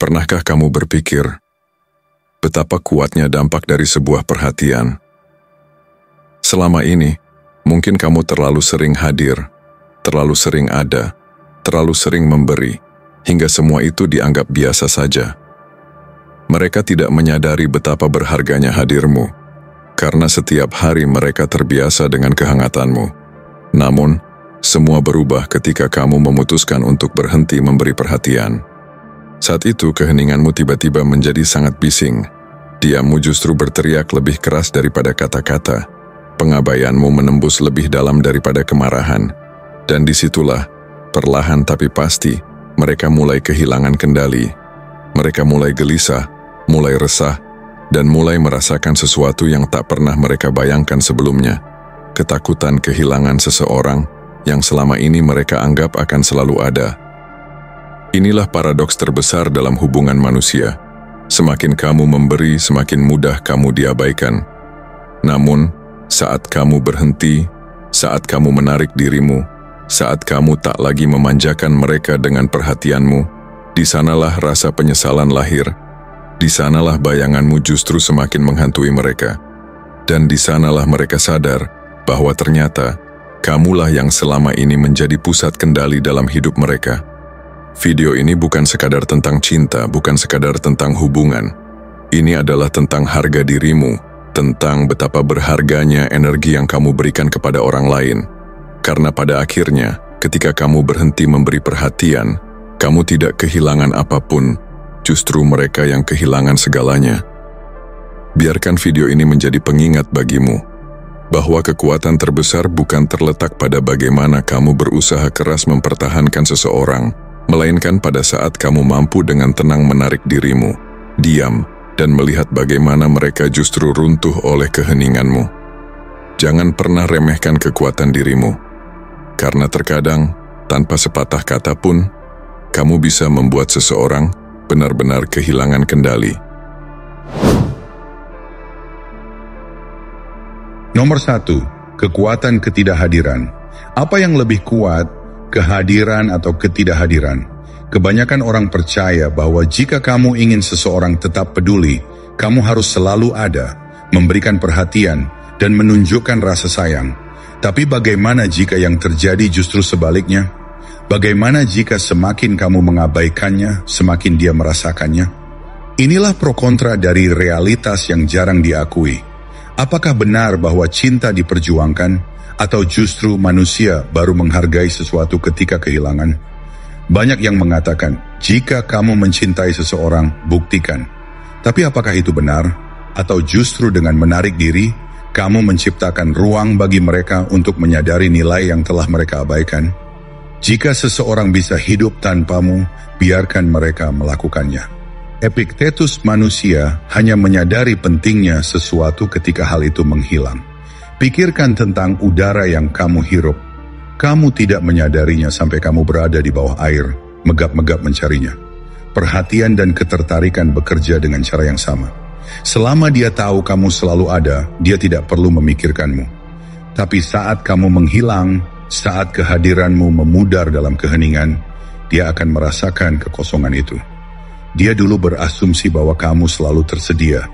Pernahkah kamu berpikir betapa kuatnya dampak dari sebuah perhatian? Selama ini, mungkin kamu terlalu sering hadir, terlalu sering ada, terlalu sering memberi, hingga semua itu dianggap biasa saja. Mereka tidak menyadari betapa berharganya hadirmu, karena setiap hari mereka terbiasa dengan kehangatanmu. Namun, semua berubah ketika kamu memutuskan untuk berhenti memberi perhatian. Saat itu keheninganmu tiba-tiba menjadi sangat bising. Diammu justru berteriak lebih keras daripada kata-kata. Pengabaianmu menembus lebih dalam daripada kemarahan. Dan disitulah, perlahan tapi pasti, mereka mulai kehilangan kendali. Mereka mulai gelisah, mulai resah, dan mulai merasakan sesuatu yang tak pernah mereka bayangkan sebelumnya. Ketakutan kehilangan seseorang yang selama ini mereka anggap akan selalu ada. Inilah paradoks terbesar dalam hubungan manusia. Semakin kamu memberi, semakin mudah kamu diabaikan. Namun, saat kamu berhenti, saat kamu menarik dirimu, saat kamu tak lagi memanjakan mereka dengan perhatianmu, di sanalah rasa penyesalan lahir. Di sanalah bayanganmu justru semakin menghantui mereka. Dan di sanalah mereka sadar bahwa ternyata kamulah yang selama ini menjadi pusat kendali dalam hidup mereka. Video ini bukan sekadar tentang cinta, bukan sekadar tentang hubungan. Ini adalah tentang harga dirimu, tentang betapa berharganya energi yang kamu berikan kepada orang lain. Karena pada akhirnya, ketika kamu berhenti memberi perhatian, kamu tidak kehilangan apapun, justru mereka yang kehilangan segalanya. Biarkan video ini menjadi pengingat bagimu, bahwa kekuatan terbesar bukan terletak pada bagaimana kamu berusaha keras mempertahankan seseorang, melainkan pada saat kamu mampu dengan tenang menarik dirimu, diam, dan melihat bagaimana mereka justru runtuh oleh keheninganmu. Jangan pernah remehkan kekuatan dirimu, karena terkadang, tanpa sepatah kata pun, kamu bisa membuat seseorang benar-benar kehilangan kendali. Nomor 1, kekuatan ketidakhadiran. Apa yang lebih kuat, kehadiran atau ketidakhadiran? Kebanyakan orang percaya bahwa jika kamu ingin seseorang tetap peduli, kamu harus selalu ada, memberikan perhatian, dan menunjukkan rasa sayang. Tapi bagaimana jika yang terjadi justru sebaliknya? Bagaimana jika semakin kamu mengabaikannya, semakin dia merasakannya? Inilah pro kontra dari realitas yang jarang diakui. Apakah benar bahwa cinta diperjuangkan, atau justru manusia baru menghargai sesuatu ketika kehilangan? Banyak yang mengatakan, jika kamu mencintai seseorang, buktikan. Tapi apakah itu benar? Atau justru dengan menarik diri, kamu menciptakan ruang bagi mereka untuk menyadari nilai yang telah mereka abaikan? Jika seseorang bisa hidup tanpamu, biarkan mereka melakukannya. Epictetus manusia hanya menyadari pentingnya sesuatu ketika hal itu menghilang. Pikirkan tentang udara yang kamu hirup. Kamu tidak menyadarinya sampai kamu berada di bawah air, megap-megap mencarinya. Perhatian dan ketertarikan bekerja dengan cara yang sama. Selama dia tahu kamu selalu ada, dia tidak perlu memikirkanmu. Tapi saat kamu menghilang, saat kehadiranmu memudar dalam keheningan, dia akan merasakan kekosongan itu. Dia dulu berasumsi bahwa kamu selalu tersedia,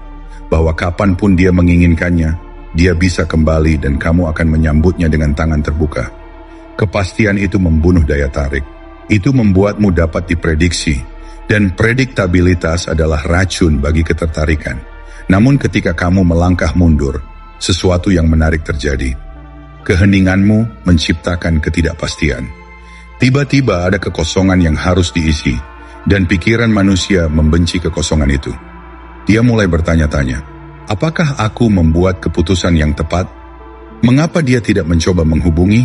bahwa kapanpun dia menginginkannya, dia bisa kembali dan kamu akan menyambutnya dengan tangan terbuka. Kepastian itu membunuh daya tarik. Itu membuatmu dapat diprediksi. Dan prediktabilitas adalah racun bagi ketertarikan. Namun ketika kamu melangkah mundur, sesuatu yang menarik terjadi. Keheninganmu menciptakan ketidakpastian. Tiba-tiba ada kekosongan yang harus diisi. Dan pikiran manusia membenci kekosongan itu. Dia mulai bertanya-tanya, apakah aku membuat keputusan yang tepat? Mengapa dia tidak mencoba menghubungi?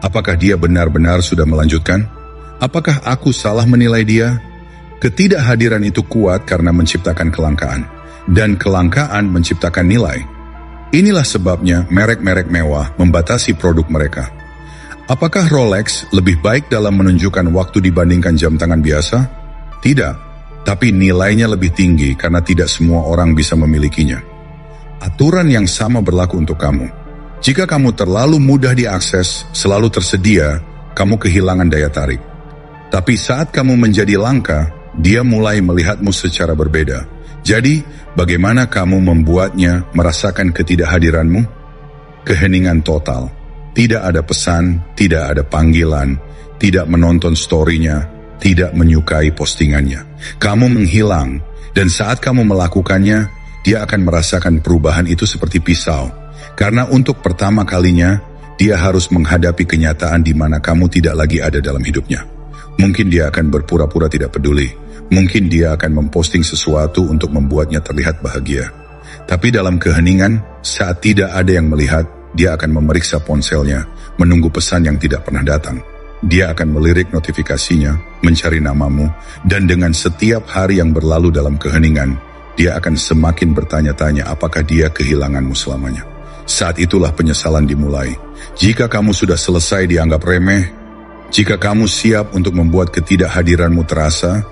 Apakah dia benar-benar sudah melanjutkan? Apakah aku salah menilai dia? Ketidakhadiran itu kuat karena menciptakan kelangkaan. Dan kelangkaan menciptakan nilai. Inilah sebabnya merek-merek mewah membatasi produk mereka. Apakah Rolex lebih baik dalam menunjukkan waktu dibandingkan jam tangan biasa? Tidak, tapi nilainya lebih tinggi karena tidak semua orang bisa memilikinya. Aturan yang sama berlaku untuk kamu. Jika kamu terlalu mudah diakses, selalu tersedia, kamu kehilangan daya tarik. Tapi saat kamu menjadi langka, dia mulai melihatmu secara berbeda. Jadi, bagaimana kamu membuatnya merasakan ketidakhadiranmu? Keheningan total. Tidak ada pesan, tidak ada panggilan, tidak menonton story-nya, tidak menyukai postingannya. Kamu menghilang, dan saat kamu melakukannya, dia akan merasakan perubahan itu seperti pisau. Karena untuk pertama kalinya, dia harus menghadapi kenyataan di mana kamu tidak lagi ada dalam hidupnya. Mungkin dia akan berpura-pura tidak peduli. Mungkin dia akan memposting sesuatu untuk membuatnya terlihat bahagia. Tapi dalam keheningan, saat tidak ada yang melihat, dia akan memeriksa ponselnya, menunggu pesan yang tidak pernah datang. Dia akan melirik notifikasinya, mencari namamu, dan dengan setiap hari yang berlalu dalam keheningan, dia akan semakin bertanya-tanya apakah dia kehilanganmu selamanya. Saat itulah penyesalan dimulai. Jika kamu sudah selesai dianggap remeh, jika kamu siap untuk membuat ketidakhadiranmu terasa,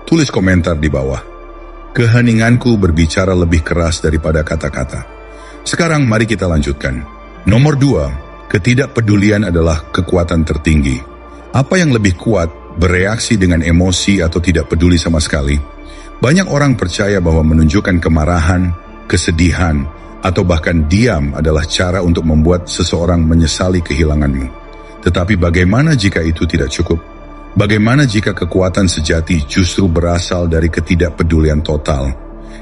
tulis komentar di bawah. Keheninganku berbicara lebih keras daripada kata-kata. Sekarang mari kita lanjutkan. Nomor 2, ketidakpedulian adalah kekuatan tertinggi. Apa yang lebih kuat, bereaksi dengan emosi atau tidak peduli sama sekali? Banyak orang percaya bahwa menunjukkan kemarahan, kesedihan, atau bahkan diam adalah cara untuk membuat seseorang menyesali kehilanganmu. Tetapi bagaimana jika itu tidak cukup? Bagaimana jika kekuatan sejati justru berasal dari ketidakpedulian total?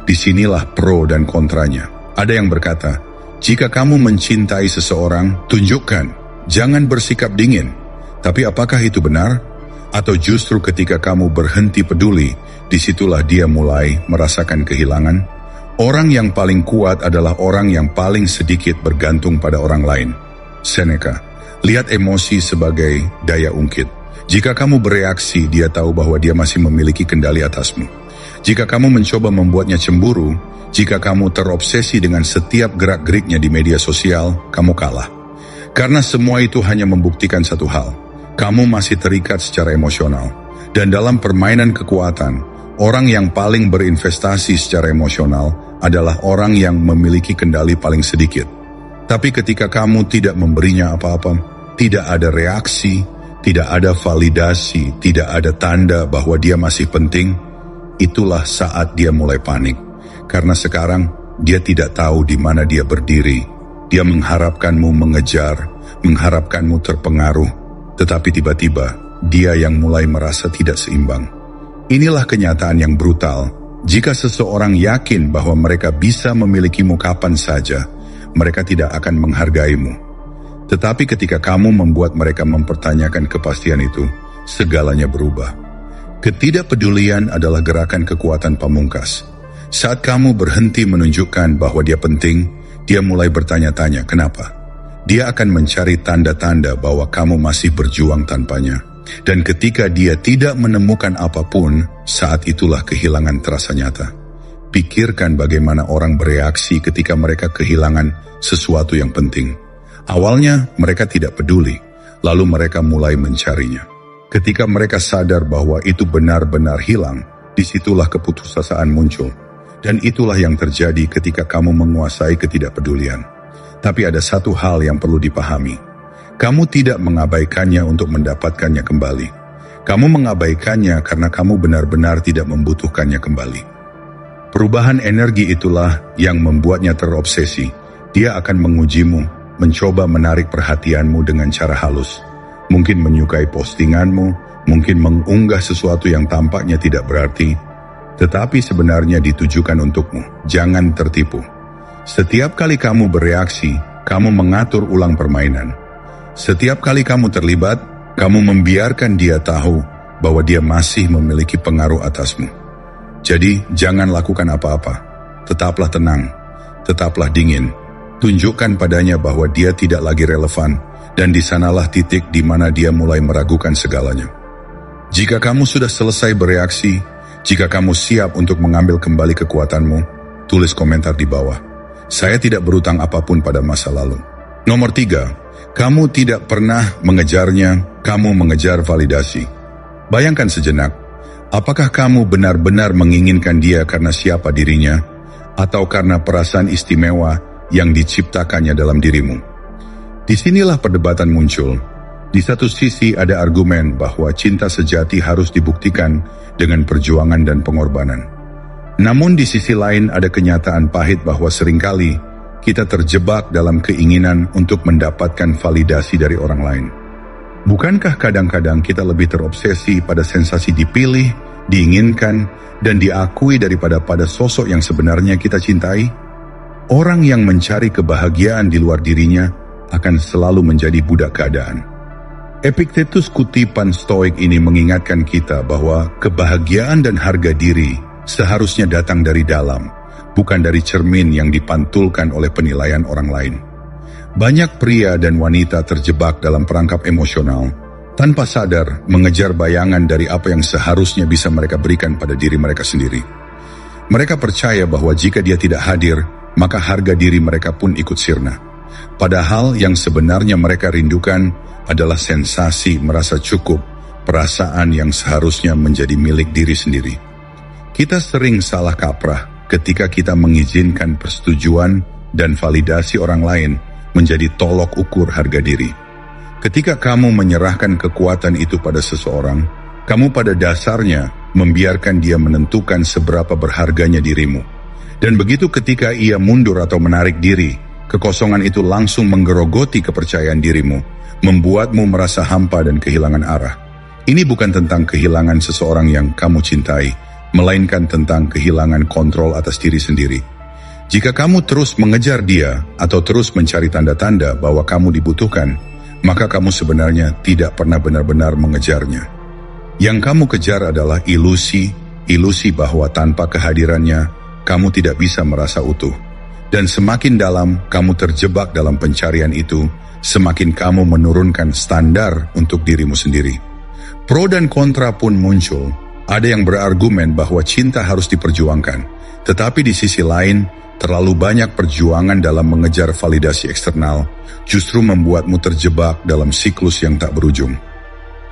Disinilah pro dan kontranya. Ada yang berkata, jika kamu mencintai seseorang, tunjukkan, jangan bersikap dingin. Tapi apakah itu benar? Atau justru ketika kamu berhenti peduli, disitulah dia mulai merasakan kehilangan? Orang yang paling kuat adalah orang yang paling sedikit bergantung pada orang lain. Seneca, lihat emosi sebagai daya ungkit. Jika kamu bereaksi, dia tahu bahwa dia masih memiliki kendali atasmu. Jika kamu mencoba membuatnya cemburu, jika kamu terobsesi dengan setiap gerak-geriknya di media sosial, kamu kalah. Karena semua itu hanya membuktikan satu hal. Kamu masih terikat secara emosional. Dan dalam permainan kekuatan, orang yang paling berinvestasi secara emosional adalah orang yang memiliki kendali paling sedikit. Tapi ketika kamu tidak memberinya apa-apa, tidak ada reaksi, tidak ada validasi, tidak ada tanda bahwa dia masih penting, itulah saat dia mulai panik. Karena sekarang dia tidak tahu di mana dia berdiri. Dia mengharapkanmu mengejar, mengharapkanmu terpengaruh. Tetapi tiba-tiba dia yang mulai merasa tidak seimbang. Inilah kenyataan yang brutal. Jika seseorang yakin bahwa mereka bisa memilikimu kapan saja, mereka tidak akan menghargaimu. Tetapi ketika kamu membuat mereka mempertanyakan kepastian itu, segalanya berubah. Ketidakpedulian adalah gerakan kekuatan pamungkas. Saat kamu berhenti menunjukkan bahwa dia penting, dia mulai bertanya-tanya kenapa. Dia akan mencari tanda-tanda bahwa kamu masih berjuang tanpanya. Dan ketika dia tidak menemukan apapun, saat itulah kehilangan terasa nyata. Pikirkan bagaimana orang bereaksi ketika mereka kehilangan sesuatu yang penting. Awalnya mereka tidak peduli, lalu mereka mulai mencarinya. Ketika mereka sadar bahwa itu benar-benar hilang, disitulah keputusasaan muncul. Dan itulah yang terjadi ketika kamu menguasai ketidakpedulian. Tapi ada satu hal yang perlu dipahami. Kamu tidak mengabaikannya untuk mendapatkannya kembali. Kamu mengabaikannya karena kamu benar-benar tidak membutuhkannya kembali. Perubahan energi itulah yang membuatnya terobsesi. Dia akan mengujimu, mencoba menarik perhatianmu dengan cara halus. Mungkin menyukai postinganmu, mungkin mengunggah sesuatu yang tampaknya tidak berarti, tetapi sebenarnya ditujukan untukmu. Jangan tertipu. Setiap kali kamu bereaksi, kamu mengatur ulang permainan. Setiap kali kamu terlibat, kamu membiarkan dia tahu bahwa dia masih memiliki pengaruh atasmu. Jadi, jangan lakukan apa-apa. Tetaplah tenang, tetaplah dingin. Tunjukkan padanya bahwa dia tidak lagi relevan, dan di sanalah titik di mana dia mulai meragukan segalanya. Jika kamu sudah selesai bereaksi, jika kamu siap untuk mengambil kembali kekuatanmu, tulis komentar di bawah. Saya tidak berutang apapun pada masa lalu. Nomor 3, kamu tidak pernah mengejarnya, kamu mengejar validasi. Bayangkan sejenak, apakah kamu benar-benar menginginkan dia karena siapa dirinya, atau karena perasaan istimewa yang diciptakannya dalam dirimu? Disinilah perdebatan muncul. Di satu sisi ada argumen bahwa cinta sejati harus dibuktikan dengan perjuangan dan pengorbanan. Namun di sisi lain ada kenyataan pahit bahwa seringkali kita terjebak dalam keinginan untuk mendapatkan validasi dari orang lain. Bukankah kadang-kadang kita lebih terobsesi pada sensasi dipilih, diinginkan, dan diakui daripada pada sosok yang sebenarnya kita cintai? Orang yang mencari kebahagiaan di luar dirinya akan selalu menjadi budak keadaan. Epictetus, kutipan Stoik ini, mengingatkan kita bahwa kebahagiaan dan harga diri seharusnya datang dari dalam, bukan dari cermin yang dipantulkan oleh penilaian orang lain. Banyak pria dan wanita terjebak dalam perangkap emosional, tanpa sadar mengejar bayangan dari apa yang seharusnya bisa mereka berikan pada diri mereka sendiri. Mereka percaya bahwa jika dia tidak hadir, maka harga diri mereka pun ikut sirna. Padahal yang sebenarnya mereka rindukan adalah sensasi merasa cukup, perasaan yang seharusnya menjadi milik diri sendiri. Kita sering salah kaprah ketika kita mengizinkan persetujuan dan validasi orang lain menjadi tolok ukur harga diri. Ketika kamu menyerahkan kekuatan itu pada seseorang, kamu pada dasarnya membiarkan dia menentukan seberapa berharganya dirimu. Dan begitu ketika ia mundur atau menarik diri, kekosongan itu langsung menggerogoti kepercayaan dirimu, membuatmu merasa hampa dan kehilangan arah. Ini bukan tentang kehilangan seseorang yang kamu cintai, melainkan tentang kehilangan kontrol atas diri sendiri. Jika kamu terus mengejar dia atau terus mencari tanda-tanda bahwa kamu dibutuhkan, maka kamu sebenarnya tidak pernah benar-benar mengejarnya. Yang kamu kejar adalah ilusi bahwa tanpa kehadirannya, kamu tidak bisa merasa utuh. Dan semakin dalam kamu terjebak dalam pencarian itu, semakin kamu menurunkan standar untuk dirimu sendiri. Pro dan kontra pun muncul. Ada yang berargumen bahwa cinta harus diperjuangkan, tetapi di sisi lain, terlalu banyak perjuangan dalam mengejar validasi eksternal justru membuatmu terjebak dalam siklus yang tak berujung.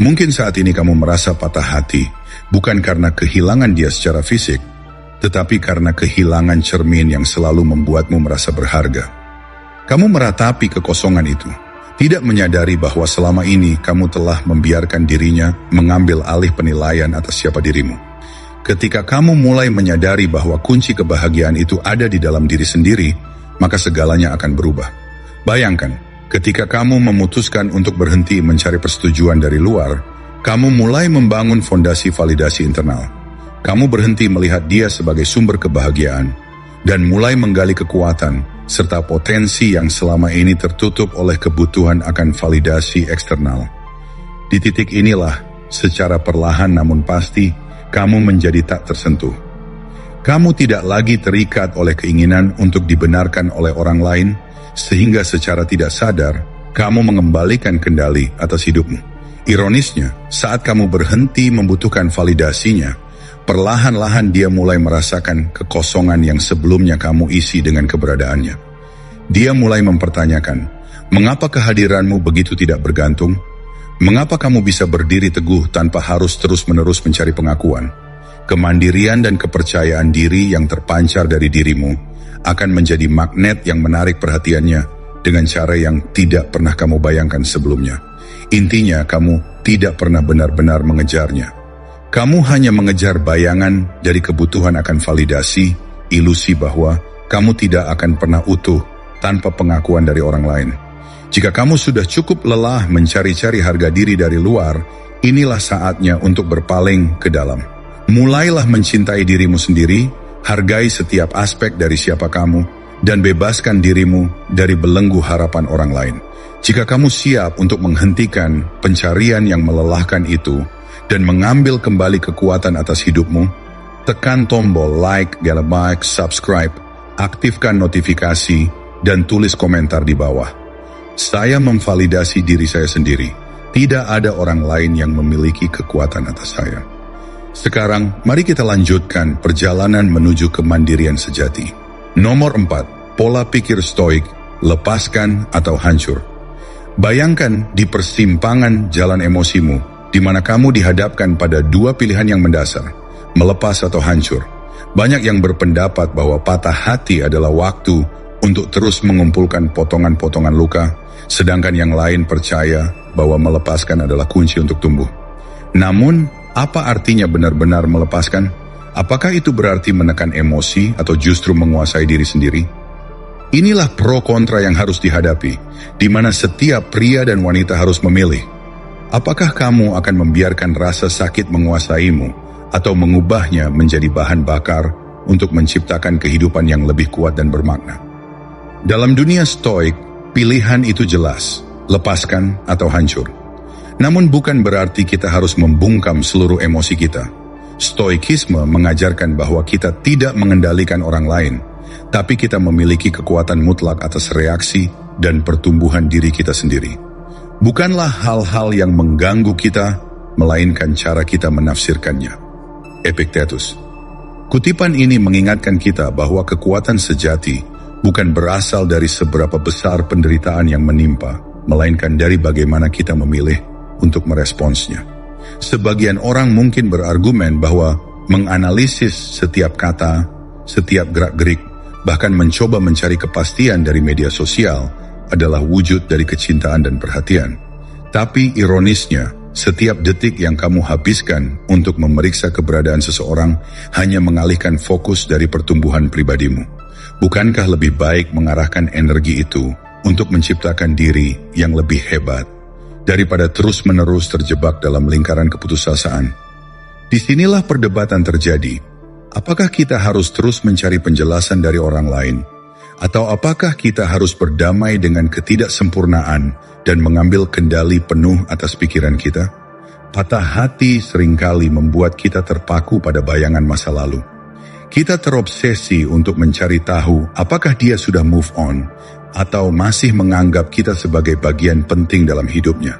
Mungkin saat ini kamu merasa patah hati, bukan karena kehilangan dia secara fisik, tetapi karena kehilangan cermin yang selalu membuatmu merasa berharga. Kamu meratapi kekosongan itu, tidak menyadari bahwa selama ini kamu telah membiarkan dirinya mengambil alih penilaian atas siapa dirimu. Ketika kamu mulai menyadari bahwa kunci kebahagiaan itu ada di dalam diri sendiri, maka segalanya akan berubah. Bayangkan, ketika kamu memutuskan untuk berhenti mencari persetujuan dari luar, kamu mulai membangun fondasi validasi internal. Kamu berhenti melihat dia sebagai sumber kebahagiaan, dan mulai menggali kekuatan serta potensi yang selama ini tertutup oleh kebutuhan akan validasi eksternal. Di titik inilah, secara perlahan namun pasti, kamu menjadi tak tersentuh. Kamu tidak lagi terikat oleh keinginan untuk dibenarkan oleh orang lain, sehingga secara tidak sadar, kamu mengembalikan kendali atas hidupmu. Ironisnya, saat kamu berhenti membutuhkan validasinya, perlahan-lahan dia mulai merasakan kekosongan yang sebelumnya kamu isi dengan keberadaannya. Dia mulai mempertanyakan, mengapa kehadiranmu begitu tidak bergantung? Mengapa kamu bisa berdiri teguh tanpa harus terus-menerus mencari pengakuan? Kemandirian dan kepercayaan diri yang terpancar dari dirimu akan menjadi magnet yang menarik perhatiannya dengan cara yang tidak pernah kamu bayangkan sebelumnya. Intinya, kamu tidak pernah benar-benar mengejarnya. Kamu hanya mengejar bayangan dari kebutuhan akan validasi, ilusi bahwa kamu tidak akan pernah utuh tanpa pengakuan dari orang lain. Jika kamu sudah cukup lelah mencari-cari harga diri dari luar, inilah saatnya untuk berpaling ke dalam. Mulailah mencintai dirimu sendiri, hargai setiap aspek dari siapa kamu, dan bebaskan dirimu dari belenggu harapan orang lain. Jika kamu siap untuk menghentikan pencarian yang melelahkan itu, dan mengambil kembali kekuatan atas hidupmu, tekan tombol like, subscribe, aktifkan notifikasi, dan tulis komentar di bawah. Saya memvalidasi diri saya sendiri. Tidak ada orang lain yang memiliki kekuatan atas saya. Sekarang, mari kita lanjutkan perjalanan menuju kemandirian sejati. Nomor 4, pola pikir stoik, lepaskan atau hancur. Bayangkan di persimpangan jalan emosimu, di mana kamu dihadapkan pada dua pilihan yang mendasar, melepas atau hancur. Banyak yang berpendapat bahwa patah hati adalah waktu untuk terus mengumpulkan potongan-potongan luka, sedangkan yang lain percaya bahwa melepaskan adalah kunci untuk tumbuh. Namun, apa artinya benar-benar melepaskan? Apakah itu berarti menekan emosi atau justru menguasai diri sendiri? Inilah pro kontra yang harus dihadapi, di mana setiap pria dan wanita harus memilih. Apakah kamu akan membiarkan rasa sakit menguasaimu atau mengubahnya menjadi bahan bakar untuk menciptakan kehidupan yang lebih kuat dan bermakna? Dalam dunia stoik, pilihan itu jelas, lepaskan atau hancur. Namun bukan berarti kita harus membungkam seluruh emosi kita. Stoikisme mengajarkan bahwa kita tidak mengendalikan orang lain, tapi kita memiliki kekuatan mutlak atas reaksi dan pertumbuhan diri kita sendiri. Bukanlah hal-hal yang mengganggu kita, melainkan cara kita menafsirkannya. Epictetus. Kutipan ini mengingatkan kita bahwa kekuatan sejati bukan berasal dari seberapa besar penderitaan yang menimpa, melainkan dari bagaimana kita memilih untuk meresponsnya. Sebagian orang mungkin berargumen bahwa menganalisis setiap kata, setiap gerak-gerik, bahkan mencoba mencari kepastian dari media sosial adalah wujud dari kecintaan dan perhatian. Tapi ironisnya, setiap detik yang kamu habiskan untuk memeriksa keberadaan seseorang hanya mengalihkan fokus dari pertumbuhan pribadimu. Bukankah lebih baik mengarahkan energi itu untuk menciptakan diri yang lebih hebat daripada terus-menerus terjebak dalam lingkaran keputusasaan? Disinilah perdebatan terjadi. Apakah kita harus terus mencari penjelasan dari orang lain? Atau apakah kita harus berdamai dengan ketidaksempurnaan dan mengambil kendali penuh atas pikiran kita? Patah hati seringkali membuat kita terpaku pada bayangan masa lalu. Kita terobsesi untuk mencari tahu apakah dia sudah move on atau masih menganggap kita sebagai bagian penting dalam hidupnya.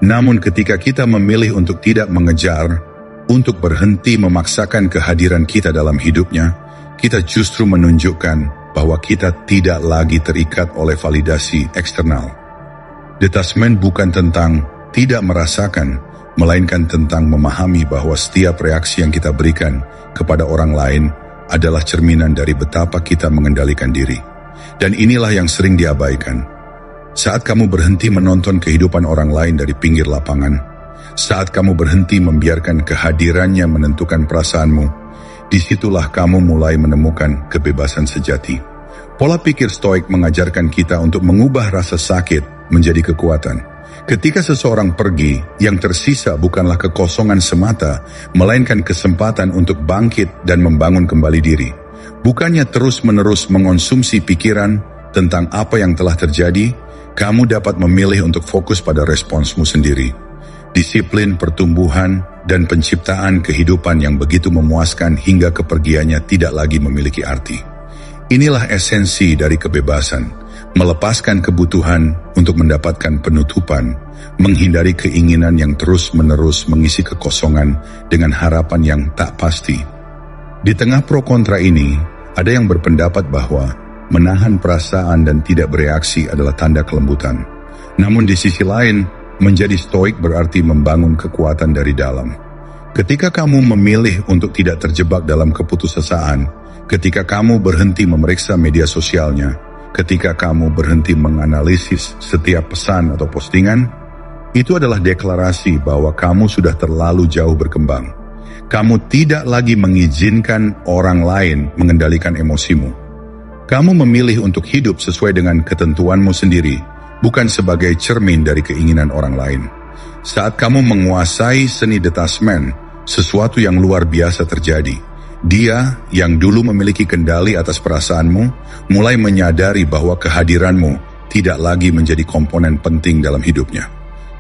Namun ketika kita memilih untuk tidak mengejar, untuk berhenti memaksakan kehadiran kita dalam hidupnya, kita justru menunjukkan bahwa kita tidak lagi terikat oleh validasi eksternal. Detachment bukan tentang tidak merasakan, melainkan tentang memahami bahwa setiap reaksi yang kita berikan kepada orang lain adalah cerminan dari betapa kita mengendalikan diri. Dan inilah yang sering diabaikan. Saat kamu berhenti menonton kehidupan orang lain dari pinggir lapangan, saat kamu berhenti membiarkan kehadirannya menentukan perasaanmu, disitulah kamu mulai menemukan kebebasan sejati. Pola pikir stoik mengajarkan kita untuk mengubah rasa sakit menjadi kekuatan. Ketika seseorang pergi, yang tersisa bukanlah kekosongan semata, melainkan kesempatan untuk bangkit dan membangun kembali diri. Bukannya terus-menerus mengonsumsi pikiran tentang apa yang telah terjadi, kamu dapat memilih untuk fokus pada responsmu sendiri. Disiplin pertumbuhan dan penciptaan kehidupan yang begitu memuaskan hingga kepergiannya tidak lagi memiliki arti. Inilah esensi dari kebebasan. Melepaskan kebutuhan untuk mendapatkan penutupan, menghindari keinginan yang terus-menerus mengisi kekosongan dengan harapan yang tak pasti. Di tengah pro kontra ini, ada yang berpendapat bahwa menahan perasaan dan tidak bereaksi adalah tanda kelembutan. Namun di sisi lain, menjadi stoik berarti membangun kekuatan dari dalam. Ketika kamu memilih untuk tidak terjebak dalam keputusasaan, ketika kamu berhenti memeriksa media sosialnya, ketika kamu berhenti menganalisis setiap pesan atau postingan, itu adalah deklarasi bahwa kamu sudah terlalu jauh berkembang. Kamu tidak lagi mengizinkan orang lain mengendalikan emosimu. Kamu memilih untuk hidup sesuai dengan ketentuanmu sendiri, bukan sebagai cermin dari keinginan orang lain. Saat kamu menguasai seni detachment, sesuatu yang luar biasa terjadi. Dia yang dulu memiliki kendali atas perasaanmu, mulai menyadari bahwa kehadiranmu tidak lagi menjadi komponen penting dalam hidupnya.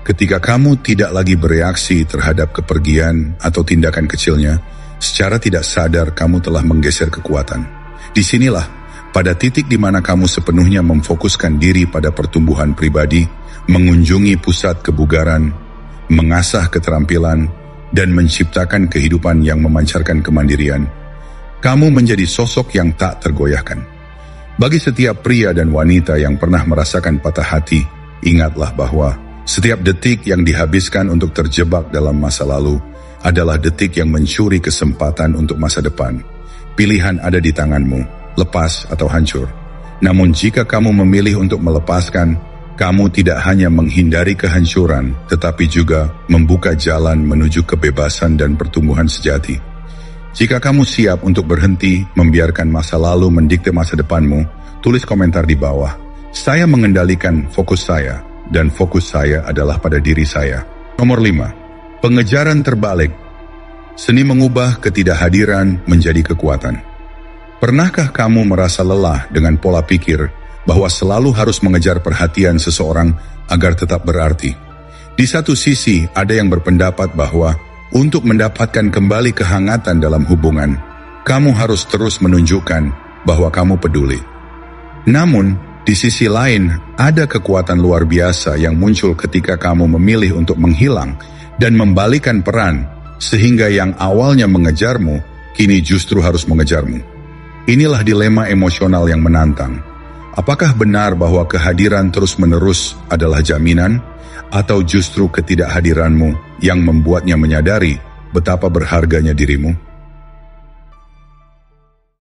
Ketika kamu tidak lagi bereaksi terhadap kepergian atau tindakan kecilnya, secara tidak sadar kamu telah menggeser kekuatan. Disinilah, pada titik di mana kamu sepenuhnya memfokuskan diri pada pertumbuhan pribadi, mengunjungi pusat kebugaran, mengasah keterampilan, dan menciptakan kehidupan yang memancarkan kemandirian, kamu menjadi sosok yang tak tergoyahkan. Bagi setiap pria dan wanita yang pernah merasakan patah hati, ingatlah bahwa setiap detik yang dihabiskan untuk terjebak dalam masa lalu adalah detik yang mencuri kesempatan untuk masa depan. Pilihan ada di tanganmu, lepas atau hancur. Namun jika kamu memilih untuk melepaskan, kamu tidak hanya menghindari kehancuran, tetapi juga membuka jalan menuju kebebasan dan pertumbuhan sejati. Jika kamu siap untuk berhenti membiarkan masa lalu mendikte masa depanmu, tulis komentar di bawah. Saya mengendalikan fokus saya, dan fokus saya adalah pada diri saya. Nomor 5. Pengejaran terbalik. Seni mengubah ketidakhadiran menjadi kekuatan. Pernahkah kamu merasa lelah dengan pola pikir bahwa selalu harus mengejar perhatian seseorang agar tetap berarti? Di satu sisi, ada yang berpendapat bahwa untuk mendapatkan kembali kehangatan dalam hubungan, kamu harus terus menunjukkan bahwa kamu peduli. Namun, di sisi lain, ada kekuatan luar biasa yang muncul ketika kamu memilih untuk menghilang dan membalikan peran, sehingga yang awalnya mengejarmu, kini justru harus mengejarmu. Inilah dilema emosional yang menantang. Apakah benar bahwa kehadiran terus-menerus adalah jaminan, atau justru ketidakhadiranmu yang membuatnya menyadari betapa berharganya dirimu?